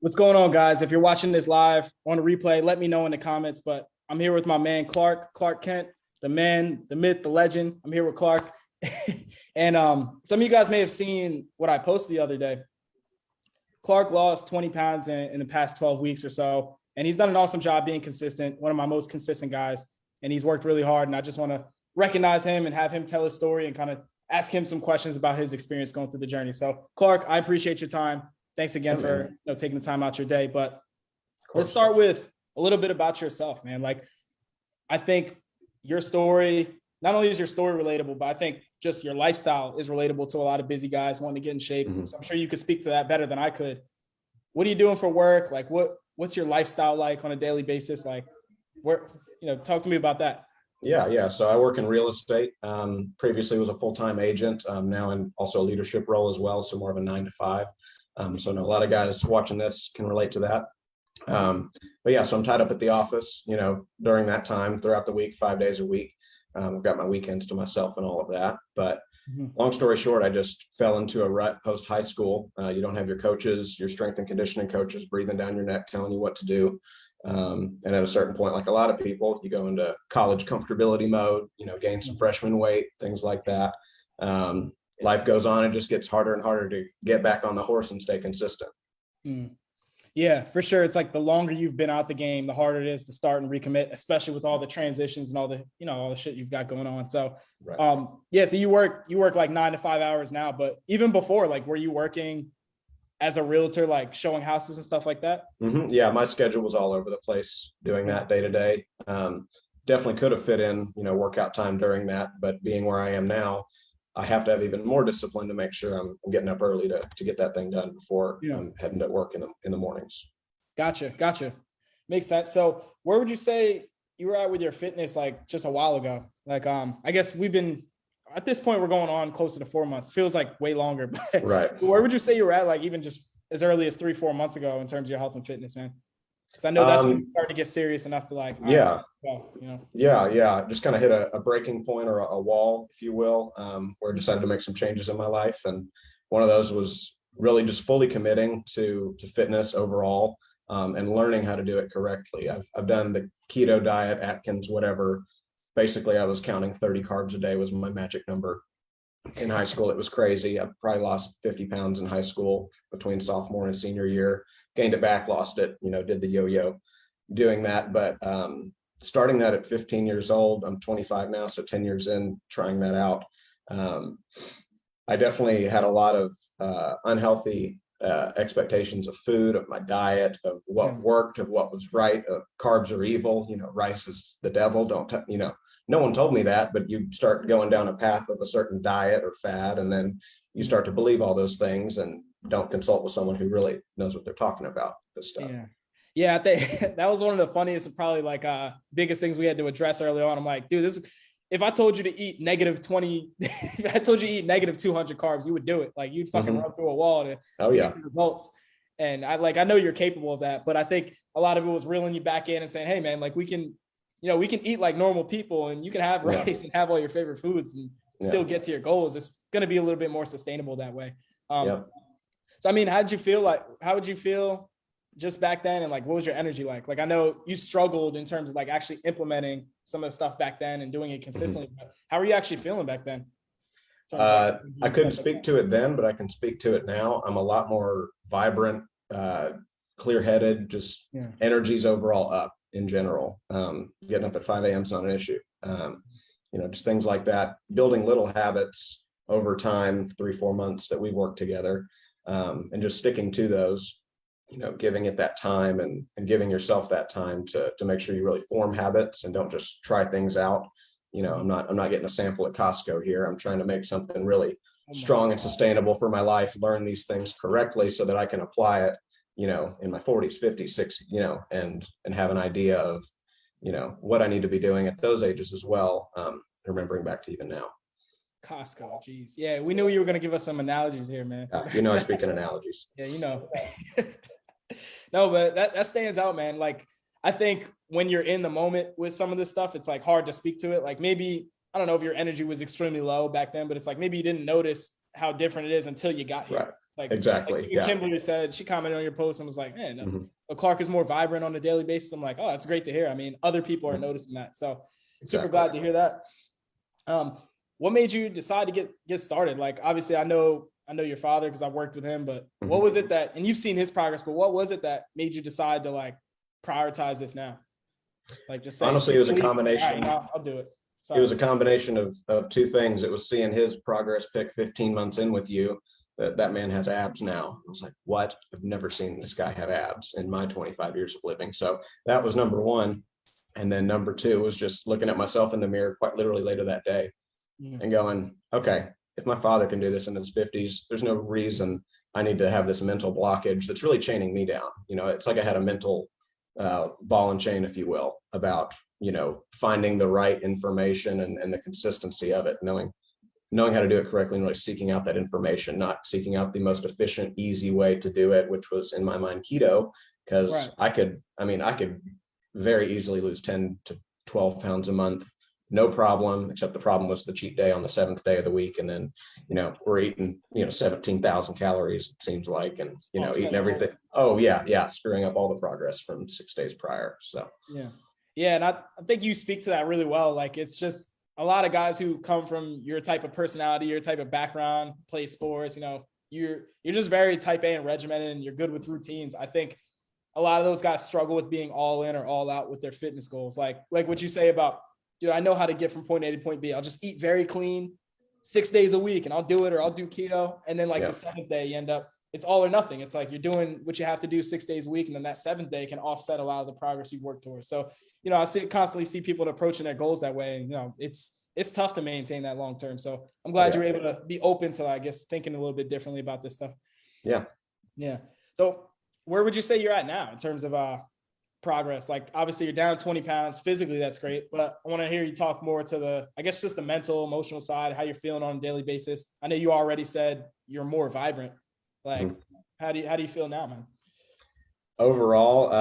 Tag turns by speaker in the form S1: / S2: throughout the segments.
S1: What's going on, guys? If you're watching this live on a replay, let me know in the comments. But I'm here with my man, Clark Kent, the man, the myth, the legend. I'm here with Clark. And some of you guys may have seen what I posted the other day. Clark lost 20 pounds in the past 12 weeks or so. And he's done an awesome job being consistent, one of my most consistent guys. And he's worked really hard. And I just want to recognize him and have him tell his story and kind of ask him some questions about his experience going through the journey. So, Clark, I appreciate your time. Thanks again for taking the time out your day. But let's start with a little bit about yourself, man. Like, I think your story, not only is your story relatable, but I think just your lifestyle is relatable to a lot of busy guys wanting to get in shape. Mm-hmm. So I'm sure you could speak to that better than I could. What are you doing for work? Like, what's your lifestyle like on a daily basis? Like, talk to me about that.
S2: Yeah. So I work in real estate. Previously was a full-time agent. Now in also a leadership role as well. So more of a 9 to 5. So I know a lot of guys watching this can relate to that. But yeah, so I'm tied up at the office, during that time throughout the week, 5 days a week. I've got my weekends to myself and all of that. But long story short, I just fell into a rut post high school. You don't have your coaches, your strength and conditioning coaches breathing down your neck, telling you what to do. And at a certain point, like a lot of people, you go into college comfortability mode, gain some freshman weight, things like that. Life goes on and just gets harder and harder to get back on the horse and stay consistent.
S1: Yeah, for sure. It's like the longer you've been out the game, the harder it is to start and recommit, especially with all the transitions and all the, all the shit you've got going on. So, right. So you work like 9 to 5 hours now, but even before, like, were you working as a realtor, like showing houses and stuff like that?
S2: Mm-hmm. Yeah, my schedule was all over the place doing that day to day. Definitely could have fit in, workout time during that, but being where I am now, I have to have even more discipline to make sure I'm getting up early to get that thing done before I'm heading to work in the mornings.
S1: Gotcha. Makes sense. So where would you say you were at with your fitness, like just a while ago? Like, I guess we've been, at this point, we're going on closer to 4 months. Feels like way longer, but
S2: right.
S1: Where would you say you were at, like even just as early as 3-4 months ago in terms of your health and fitness, man? Because I know that's when you start to get serious enough to like,
S2: Yeah. Just kind of hit a breaking point or a wall, if you will, where I decided to make some changes in my life. And one of those was really just fully committing to fitness overall, and learning how to do it correctly. I've done the keto diet, Atkins, whatever. Basically, I was counting 30 carbs a day was my magic number. In high school, it was crazy. I probably lost 50 pounds in high school between sophomore and senior year, gained it back, lost it, did the yo-yo doing that. But starting that at 15 years old, I'm 25 now, so 10 years in trying that out. I definitely had a lot of unhealthy expectations of food, of my diet, of what worked, of what was right, of carbs are evil, rice is the devil. No one told me that, but you start going down a path of a certain diet or fad, and then you start to believe all those things and don't consult with someone who really knows what they're talking about, this stuff.
S1: Yeah, I think that was one of the funniest and probably like biggest things we had to address early on. I'm like, dude, if I told you to eat negative 20, if I told you to eat negative 200 carbs, you would do it. Like you'd fucking run through a wall to get the results. And I know you're capable of that, but I think a lot of it was reeling you back in and saying, hey man, like we can eat like normal people and you can have rice and have all your favorite foods and still get to your goals. It's going to be a little bit more sustainable that way. So, I mean, how would you feel just back then? And like, what was your energy like? Like, I know you struggled in terms of like actually implementing some of the stuff back then and doing it consistently. But how are you actually feeling back then?
S2: I couldn't speak to it then, but I can speak to it now. I'm a lot more vibrant, clear-headed, just energy's overall up in general. Getting up at 5 a.m. is not an issue. Just things like that, building little habits over time, 3-4 months that we worked together, and just sticking to those, giving it that time and giving yourself that time to make sure you really form habits and don't just try things out. I'm not getting a sample at Costco here. I'm trying to make something really strong and sustainable for my life, learn these things correctly so that I can apply it, in my 40s, 50s, 60s, and have an idea of, what I need to be doing at those ages as well. Remembering back to even now.
S1: Costco, geez. Yeah, we knew you were going to give us some analogies here, man.
S2: I speak in analogies.
S1: Yeah, No, but that stands out, man. Like, I think when you're in the moment with some of this stuff, it's like hard to speak to it. Like maybe, I don't know if your energy was extremely low back then, but it's like maybe you didn't notice how different it is until you got here.
S2: Right.
S1: Like
S2: Exactly.
S1: Like
S2: Yeah.
S1: Kimberly said, she commented on your post and was like, man,
S2: Mhm.
S1: Clark is more vibrant on a daily basis. I'm like, oh, that's great to hear. I mean, other people are noticing that. So super
S2: Exactly.
S1: glad to hear that. What made you decide to get started? Like, obviously I know your father because I've worked with him, but what was it that, and you've seen his progress, but what was it that made you decide to like prioritize this now? Like just say,
S2: Honestly, it was a combination.
S1: Right, I'll do it. Sorry.
S2: It was a combination of two things. It was seeing his progress pick 15 months in with you. That man has abs now. I was like, what? I've never seen this guy have abs in my 25 years of living. So that was number one. And then number two was just looking at myself in the mirror quite literally later that day and going, okay, if my father can do this in his 50s, there's no reason I need to have this mental blockage that's really chaining me down. It's like I had a mental ball and chain, if you will, about, finding the right information and the consistency of it, knowing how to do it correctly and really seeking out that information, not seeking out the most efficient, easy way to do it, which was in my mind keto, because I could very easily lose 10 to 12 pounds a month, no problem, except the problem was the cheat day on the 7th day of the week. And then, we're eating, 17,000 calories, it seems like, and, eating everything. Oh yeah. Screwing up all the progress from 6 days prior. So,
S1: yeah. And I think you speak to that really well. Like, it's just a lot of guys who come from your type of personality, your type of background, play sports, you're just very type A and regimented and you're good with routines. I think a lot of those guys struggle with being all in or all out with their fitness goals. Like what you say about, dude, I know how to get from point A to point B. I'll just eat very clean 6 days a week and I'll do it, or I'll do keto. And then the 7th day you end up, it's all or nothing. It's like you're doing what you have to do 6 days a week. And then that 7th day can offset a lot of the progress you've worked towards. So, I constantly see people approaching their goals that way. And, it's tough to maintain that long-term. So I'm glad you're able to be open to, I guess, thinking a little bit differently about this stuff.
S2: Yeah.
S1: Yeah. So where would you say you're at now in terms of progress? Like, obviously you're down 20 pounds physically. That's great. But I want to hear you talk more to just the mental, emotional side, how you're feeling on a daily basis. I know you already said you're more vibrant. Like, how do you feel now, man?
S2: Overall,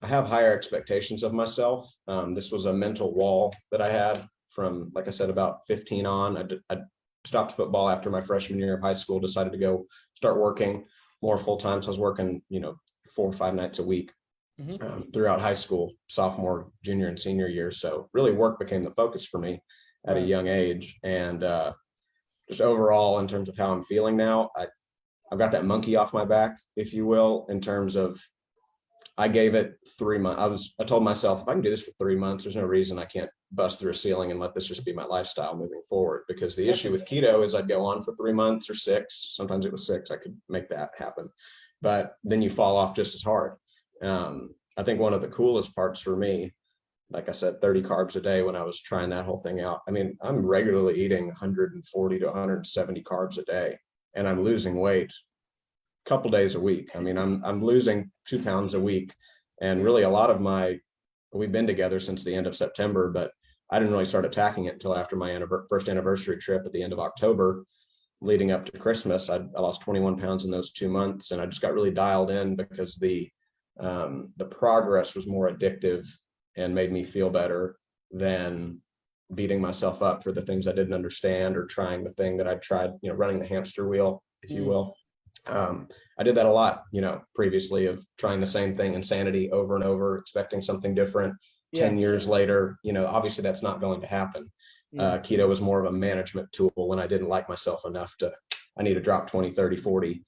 S2: I have higher expectations of myself. This was a mental wall that I had from, like I said, about 15 on. I stopped football after my freshman year of high school, decided to go start working more full-time. So I was working, 4 or 5 nights a week throughout high school, sophomore, junior, and senior year. So really work became the focus for me at a young age. And just overall, in terms of how I'm feeling now, I've got that monkey off my back, if you will, in terms of I gave it 3 months. I told myself, if I can do this for 3 months, there's no reason I can't bust through a ceiling and let this just be my lifestyle moving forward. Because the issue with keto is I'd go on for 3 months or 6. Sometimes it was 6. I could make that happen. But then you fall off just as hard. I think one of the coolest parts for me, like I said, 30 carbs a day when I was trying that whole thing out. I mean, I'm regularly eating 140 to 170 carbs a day, and I'm losing weight couple days a week. I mean, I'm losing 2 pounds a week, and really a lot of we've been together since the end of September, but I didn't really start attacking it until after my first anniversary trip at the end of October, leading up to Christmas. I lost 21 pounds in those 2 months, and I just got really dialed in because the progress was more addictive and made me feel better than beating myself up for the things I didn't understand or trying the thing that I tried, running the hamster wheel, if you will. I did that a lot, previously, of trying the same thing, insanity, over and over, expecting something different. 10 years later, obviously that's not going to happen. Keto was more of a management tool when I didn't like myself enough I need to drop 20, 30, 40,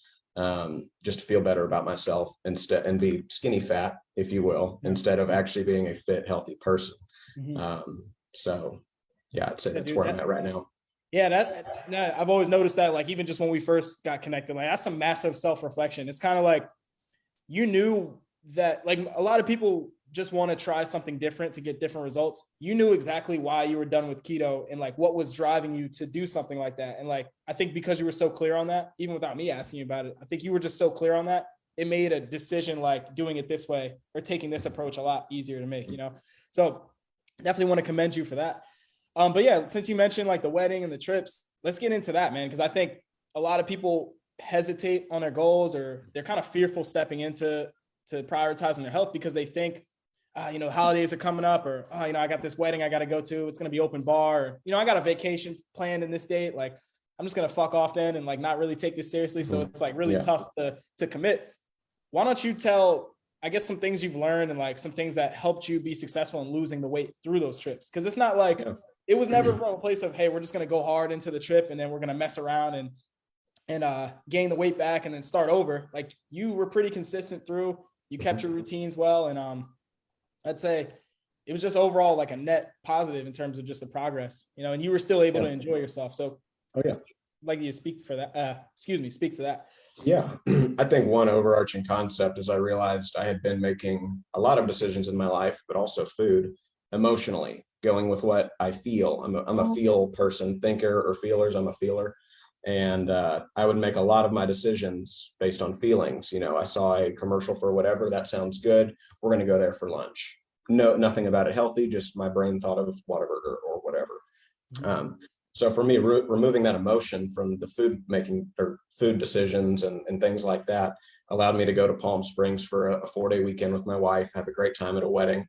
S2: just to feel better about myself instead, and be skinny fat, if you will, instead of actually being a fit, healthy person. So yeah, it's where I'm at right now.
S1: Yeah, I've always noticed that, like, even just when we first got connected, like, that's some massive self-reflection. It's kind of like you knew that, like, a lot of people just want to try something different to get different results. You knew exactly why you were done with keto and like what was driving you to do something like that. And like, I think because you were so clear on that, even without me asking you about it, I think you were just so clear on that, it made a decision like doing it this way or taking this approach a lot easier to make, So definitely want to commend you for that. But yeah, since you mentioned like the wedding and the trips, let's get into that, man. Cause I think a lot of people hesitate on their goals, or they're kind of fearful stepping into prioritizing their health because they think, holidays are coming up, or, I got this wedding I got to go to, it's going to be open bar, or, I got a vacation planned in this date. Like, I'm just going to fuck off then and like not really take this seriously. So it's like really
S2: Yeah.
S1: tough to commit. Why don't you tell, I guess, some things you've learned and like some things that helped you be successful in losing the weight through those trips? Because it's not like it was never from a place of, hey, we're just going to go hard into the trip and then we're going to mess around and gain the weight back and then start over. Like you were pretty consistent through, you kept your routines well. And I'd say it was just overall like a net positive in terms of just the progress, you know, and you were still able to enjoy yourself. So like you speak for that, speak to that.
S2: Yeah, I think one overarching concept is I realized I had been making a lot of decisions in my life, but also food emotionally, going with what I feel. I'm a feel person, thinker or feelers. I'm a feeler. And I would make a lot of my decisions based on feelings. You know, I saw a commercial for whatever, that sounds good. We're going to go there for lunch. No, nothing about it healthy, just my brain thought of Whataburger or whatever. So for me, removing that emotion from the food making or food decisions and things like that allowed me to go to Palm Springs for a 4-day weekend with my wife, have a great time at a wedding.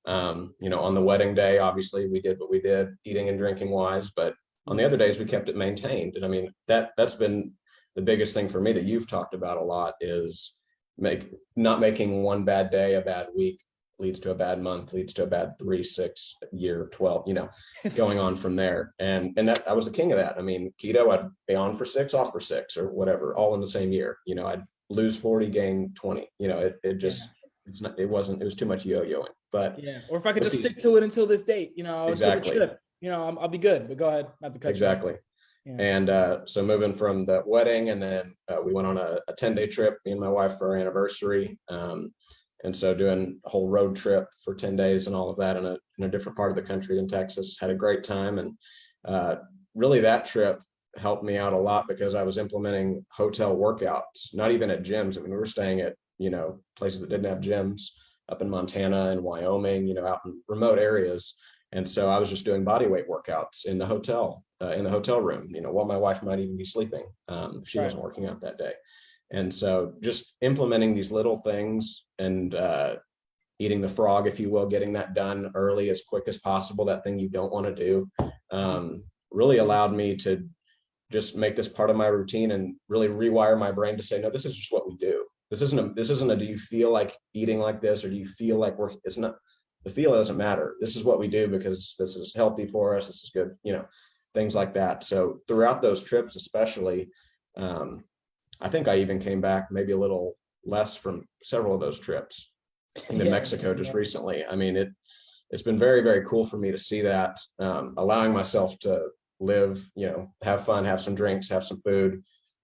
S2: You know, on the wedding day, obviously we did what we did, eating and drinking wise, but on the other days we kept it maintained. And I mean, that's been the biggest thing for me that you've talked about a lot is not making one bad day a bad week leads to a bad month, leads to a bad 3, 6 year, 12, you know, going on from there. And that I was the king of that. I mean, keto, I'd be on for 6, off for 6 or whatever, all in the same year. You know, I'd lose 40, gain 20, you know, it just, it was too much yo-yoing, but
S1: or if I could just stick to it until this date, you know,
S2: exactly.
S1: Until the trip, you know, I'll be good, but go ahead. Not to cut
S2: exactly.
S1: you off.
S2: And so moving from that wedding, and then we went on a 10-day trip, me and my wife, for our anniversary. And so doing a whole road trip for 10 days and all of that in a different part of the country than Texas, had a great time. And really that trip helped me out a lot because I was implementing hotel workouts, not even at gyms. I mean, we were staying at, you know, places that didn't have gyms up in Montana and Wyoming, you know, out in remote areas. And so I was just doing body weight workouts in the hotel room, you know, while my wife might even be sleeping. She wasn't working out that day. And so just implementing these little things and eating the frog, if you will, getting that done early, as quick as possible, that thing you don't want to do, really allowed me to just make this part of my routine and really rewire my brain to say, no, this is just what we do. This isn't a do you feel like eating like this, or do you feel like it's not, the feel doesn't matter. This is what we do because this is healthy for us. This is good, you know, things like that. So throughout those trips, especially, I think I even came back maybe a little less from several of those trips. In Mexico just recently. I mean, it's been very, very cool for me to see that, allowing myself to live, you know, have fun, have some drinks, have some food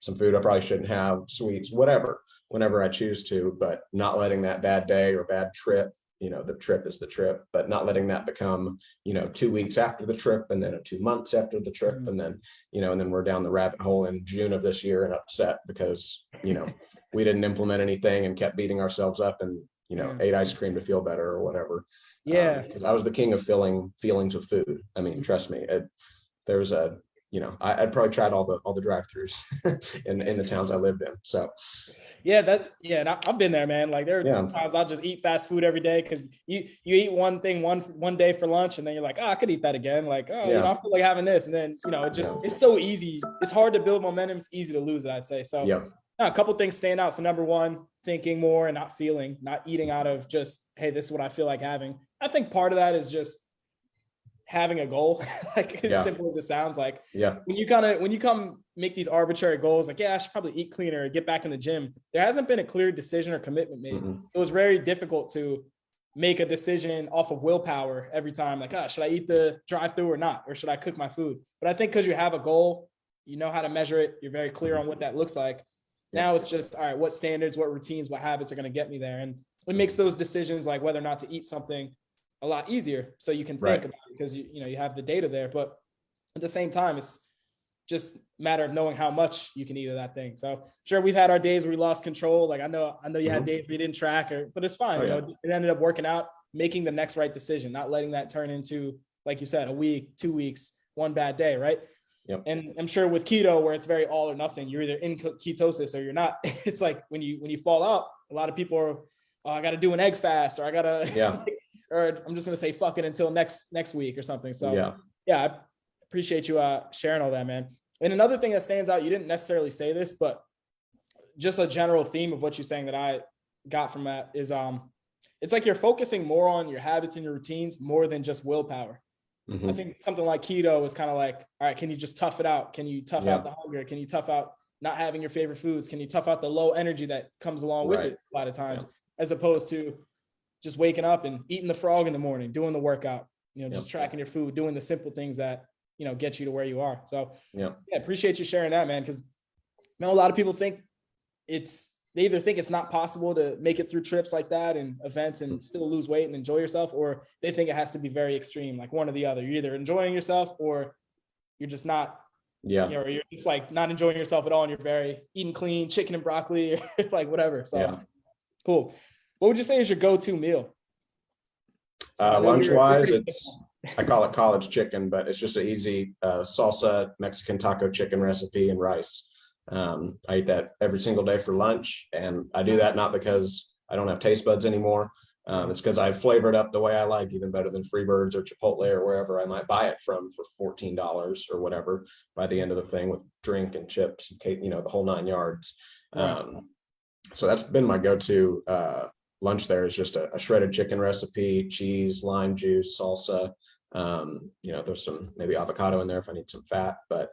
S2: I probably shouldn't have, sweets, whatever, whenever I choose to, but not letting that bad day or bad trip, you know, the trip is the trip, but not letting that become, you know, 2 weeks after the trip and then 2 months after the trip. And then, you know, and then we're down the rabbit hole in June of this year and upset because, you know, we didn't implement anything and kept beating ourselves up and, you know, ate ice cream to feel better or whatever. Because I was the king of feelings of food. I mean, trust me, there was a, you know, I'd probably tried all the drive-throughs in the towns I lived in. So
S1: and I've been there, man. Like there are times I'll just eat fast food every day because you eat one thing one day for lunch and then you're like, oh, I could eat that again. Like, oh, you know, I feel like having this, and then, you know, it's so easy. It's hard to build momentum. It's easy to lose it, I'd say. So a couple things stand out. So number one, thinking more and not feeling, not eating out of just, hey, this is what I feel like having. I think part of that is just having a goal, like as simple as it sounds. Like when you come make these arbitrary goals, like, I should probably eat cleaner or get back in the gym, there hasn't been a clear decision or commitment made. It was very difficult to make a decision off of willpower every time, like, should I eat the drive-through or not, or should I cook my food? But I think because you have a goal, you know how to measure it, you're very clear on what that looks like. Now it's just, all right, what standards, what routines, what habits are going to get me there? And it makes those decisions, like whether or not to eat something, a lot easier. So you can think about it because you have the data there. But at the same time, it's just a matter of knowing how much you can eat of that thing. So sure, we've had our days where we lost control. Like I know you had days where you didn't track, but it's fine. You know, it ended up working out, making the next right decision, not letting that turn into, like you said, a week, 2 weeks, one bad day, right? And I'm sure with keto, where it's very all or nothing, you're either in ketosis or you're not. It's like when you fall out, a lot of people are, I got to do an egg fast, or I got to, or I'm just going to say, fuck it until next week or something. So I appreciate you sharing all that, man. And another thing that stands out, you didn't necessarily say this, but just a general theme of what you're saying that I got from that is it's like you're focusing more on your habits and your routines more than just willpower. I think something like keto is kind of like, all right, can you just tough it out? Can you tough out the hunger? Can you tough out not having your favorite foods? Can you tough out the low energy that comes along with it a lot of times, as opposed to just waking up and eating the frog in the morning, doing the workout, just tracking your food, doing the simple things that, get you to where you are. So appreciate you sharing that, man. Cause a lot of people think they either think it's not possible to make it through trips like that and events and still lose weight and enjoy yourself, or they think it has to be very extreme, like one or the other. You're either enjoying yourself or you're just not, or you're just like not enjoying yourself at all. And you're very eating clean chicken and broccoli or like whatever. So cool. What would you say is your go-to meal?
S2: Lunch wise, I call it college chicken, but it's just an easy salsa Mexican taco chicken recipe and rice. I eat that every single day for lunch, and I do that not because I don't have taste buds anymore. It's because I've flavored up the way I like, even better than Freebirds or Chipotle or wherever I might buy it from for $14 or whatever by the end of the thing, with drink and chips and cake, the whole 9 yards. So that's been my go-to lunch. There is just a shredded chicken recipe, cheese, lime juice, salsa. There's some maybe avocado in there if I need some fat, but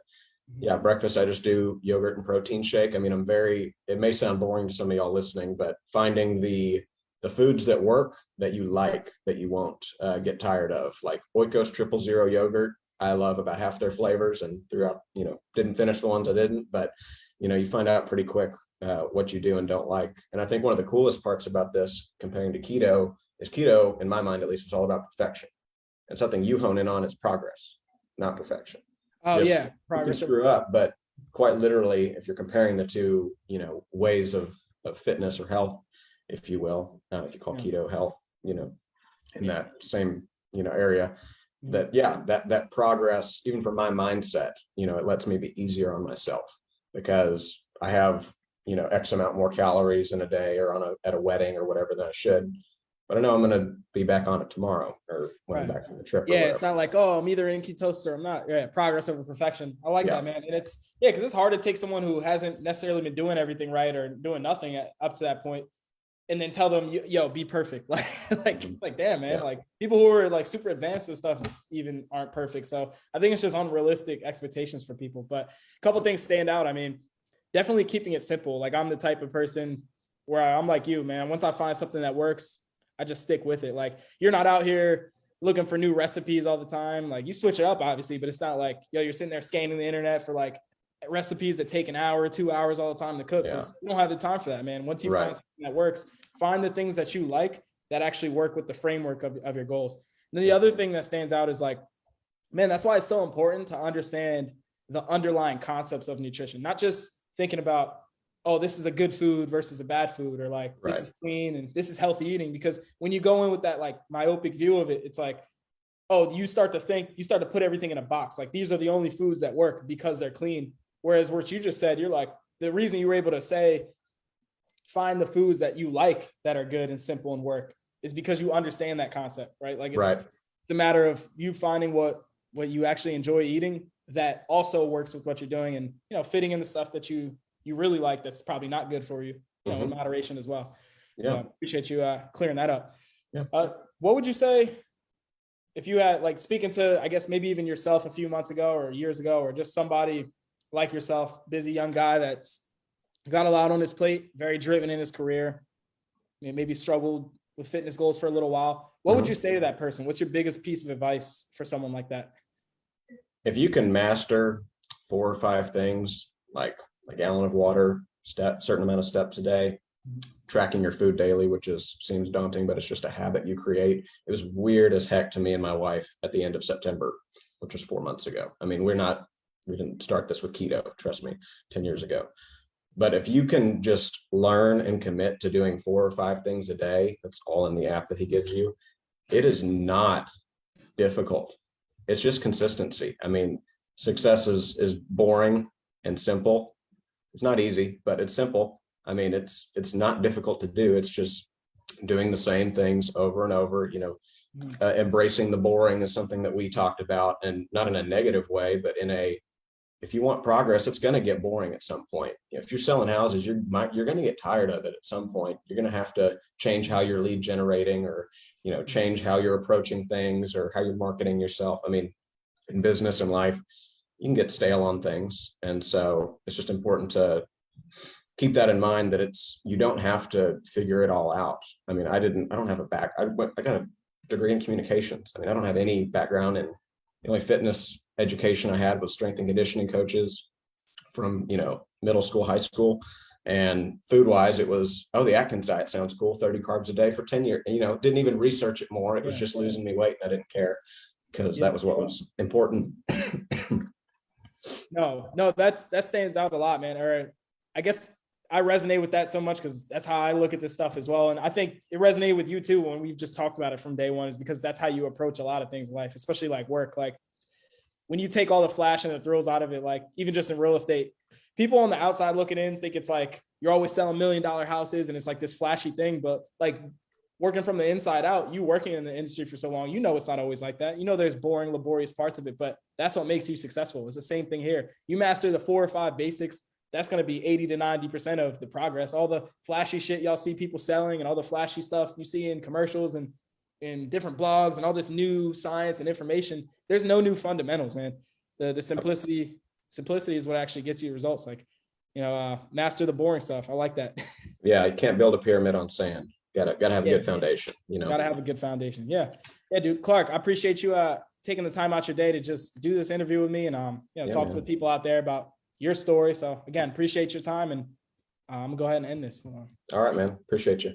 S2: breakfast, I just do yogurt and protein shake. I mean, it may sound boring to some of y'all listening, but finding the foods that work, that you like, that you won't get tired of, like Oikos 000 yogurt. I love about half their flavors, and throughout, didn't finish the ones I didn't, but you find out pretty quick what you do and don't like. And I think one of the coolest parts about this, comparing to keto, is keto, in my mind at least, is all about perfection. And something you hone in on is progress, not perfection.
S1: Progress.
S2: You can screw up, but quite literally, if you're comparing the two, ways of fitness or health, if you will, if you call keto health, in that same, area, that progress, even for my mindset, it lets me be easier on myself, because I have, X amount more calories in a day or at a wedding or whatever that I should. But I know I'm going to be back on it tomorrow, or when I'm back from the trip.
S1: It's not like, oh, I'm either in ketosis or I'm not. Progress over perfection. I like that, man. And it's, because it's hard to take someone who hasn't necessarily been doing everything right or doing nothing up to that point, and then tell them, yo, be perfect. Like, damn, man. Like, people who are like super advanced and stuff even aren't perfect. So I think it's just unrealistic expectations for people. But a couple things stand out. I mean, definitely keeping it simple. Like, I'm the type of person where I'm like you, man. Once I find something that works, I just stick with it. Like, you're not out here looking for new recipes all the time. Like, you switch it up, obviously, but it's not like, you're sitting there scanning the internet for like recipes that take an hour, 2 hours all the time to cook. Because you don't have the time for that, man. Once you find something that works, find the things that you like that actually work with the framework of your goals. And then the other thing that stands out is like, man, that's why it's so important to understand the underlying concepts of nutrition, not just thinking about, oh, this is a good food versus a bad food, or like, this is clean and this is healthy eating. Because when you go in with that like myopic view of it, it's like, oh, you start to put everything in a box. Like, these are the only foods that work because they're clean. Whereas what you just said, you're like, the reason you were able to say, find the foods that you like that are good and simple and work, is because you understand that concept, right? Like, it's a matter of you finding what you actually enjoy eating that also works with what you're doing, and, fitting in the stuff that you really like that's probably not good for you, in moderation as well. So I appreciate you clearing that up. What would you say if you had, like, speaking to, I guess, maybe even yourself a few months ago or years ago, or just somebody like yourself, busy young guy that's got a lot on his plate, very driven in his career, maybe struggled with fitness goals for a little while. What would you say to that person? What's your biggest piece of advice for someone like that?
S2: If you can master 4 or 5 things, like a gallon of water, certain amount of steps a day, tracking your food daily, which seems daunting, but it's just a habit you create. It was weird as heck to me and my wife at the end of September, which was 4 months ago. I mean, we didn't start this with keto, trust me, 10 years ago. But if you can just learn and commit to doing 4 or 5 things a day, that's all in the app that he gives you. It is not difficult. It's just consistency. I mean, success is boring and simple. It's not easy, but it's simple. I mean, it's not difficult to do. It's just doing the same things over and over, embracing the boring is something that we talked about, and not in a negative way, but in a, if you want progress, it's going to get boring at some point. If you're selling houses, you're going to get tired of it at some point. You're going to have to change how you're lead generating, or, change how you're approaching things or how you're marketing yourself. I mean, in business and life, you can get stale on things. And so it's just important to keep that in mind, that you don't have to figure it all out. I mean, I don't have I got a degree in communications. I mean, I don't have any background in, the only fitness education I had was strength and conditioning coaches from, middle school, high school. And food wise, it was, oh, the Atkins diet sounds cool. 30 carbs a day for 10 years, didn't even research it more. It was just losing me weight. And I didn't care, because that was what was important.
S1: No, that stands out a lot, man. Or I guess I resonate with that so much because that's how I look at this stuff as well. And I think it resonated with you too when we've just talked about it from day one, is because that's how you approach a lot of things in life, especially like work. Like when you take all the flash and the thrills out of it, like even just in real estate, people on the outside looking in think it's like you're always selling $1 million houses and it's like this flashy thing. But like working from the inside out, you working in the industry for so long, it's not always like that. There's boring, laborious parts of it, but that's what makes you successful. It's the same thing here. You master the 4 or 5 basics, that's going to be 80 to 90% of the progress. All the flashy shit y'all see people selling and all the flashy stuff you see in commercials and in different blogs and all this new science and information, there's no new fundamentals, man. The simplicity is what actually gets you results. Like, master the boring stuff. I like that.
S2: Yeah. You can't build a pyramid on sand. Gotta have a good foundation, Gotta
S1: have a good foundation. Yeah. Yeah, dude. Clark, I appreciate you taking the time out your day to just do this interview with me and talk to the people out there about your story. So again, appreciate your time, and I'm gonna go ahead and end this.
S2: All right, man. Appreciate you.